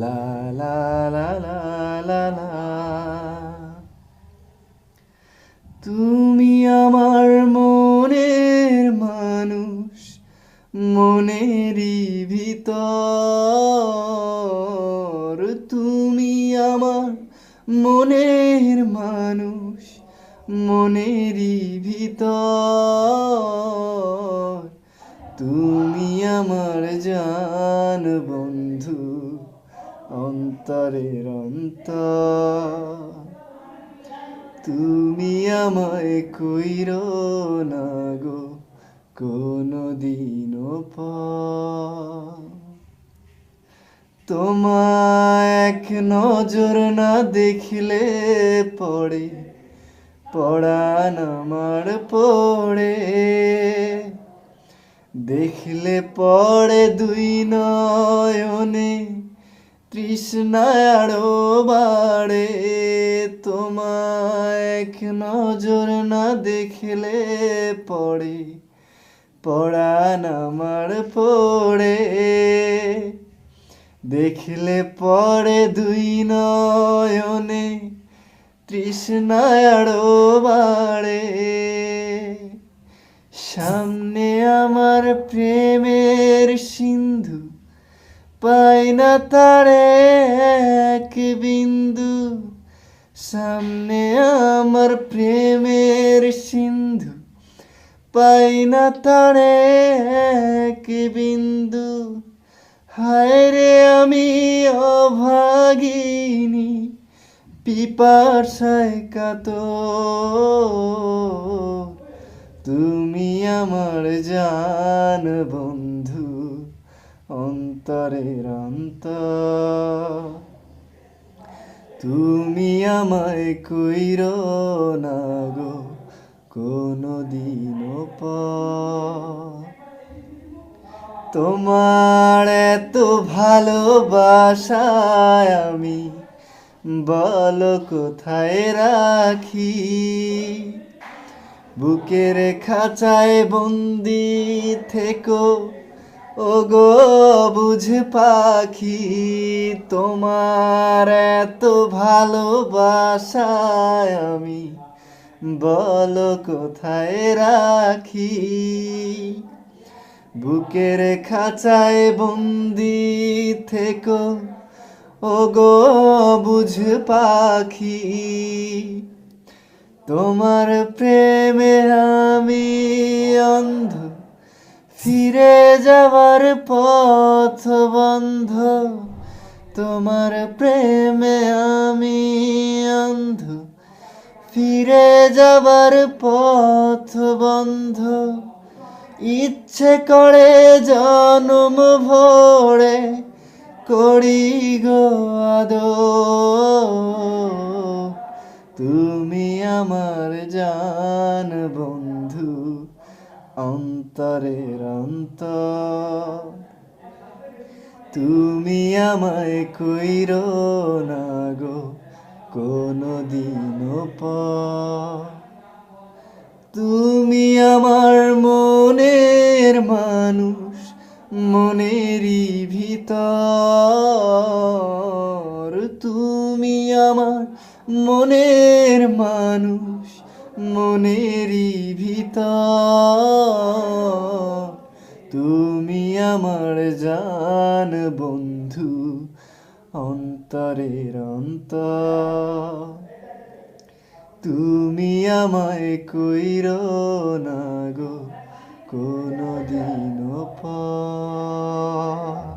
লা লা লা লা লা লা। তুমি আমার মনের মানুষ, মনেরই ভিতর। তুমি আমার মনের মানুষ, মনেরই ভিতর। তুমি আমার জান বন্ধু, অন্তরের অন্তর। তুমি আমায় কইরো না গো কোনদিনও পর। তোমায় এক নজর না দেখলে পড়ে পরাণ আমার পড়ে। দেখলে পড়ে দুই নয়নে, তৃষ্ণায় আরো বাড়ে। তোমায় এক নজর না দেখলে পড়ে পরাণ আমার পড়ে। দেখলে পড়ে দুই নয়নে, তৃষ্ণায় আরো বাড়ে। সামনে আমার প্রেমের সিন্ধু, পাই না তারে এক বিন্দু। সামনে আমার প্রেমের সিন্ধু, পাই না তারে এক বিন্দু। হায় রে আমি অভাগিনী, পিপাসায় কাতর। তুমি আমার জান বন্ধু, অন্তরের অন্তর। তুমি আমায় কইরো না গো কোনদিনও পর। তোমার এত ভালোবাসায় আমি বলো কোথায় রাখি। বুকের খাঁচায় বন্দি থেকো ওগো বুঝ পাখি। তোমার এত ভালোবাসায় আমি বলো কোথায় রাখি। বুকের খাঁচায় বন্দি থেকো ওগো বুঝ পাখি। তোমার প্রেমে আমি অন্ধ, ফিরে যাবার পথ বন্ধ। তোমার প্রেমে আমি অন্ধ, ফিরে যাবার পথ বন্ধ। ইচ্ছে করে জনম ভরে করি গো আদর। তুমি আমার জান বন্ধু, অন্তরের অন্তর। তুমি আমায় কইরো না গো কোনদিনও পর। তুমি আমার মনের মানুষ, মনেরই ভিতর। তুমি আমার মনের মানুষ, মনেরই ভিতর। তুমি আমার জান বন্ধু, অন্তরের অন্তর। তুমি আমায় কইরো না গো কোনদিনও পর।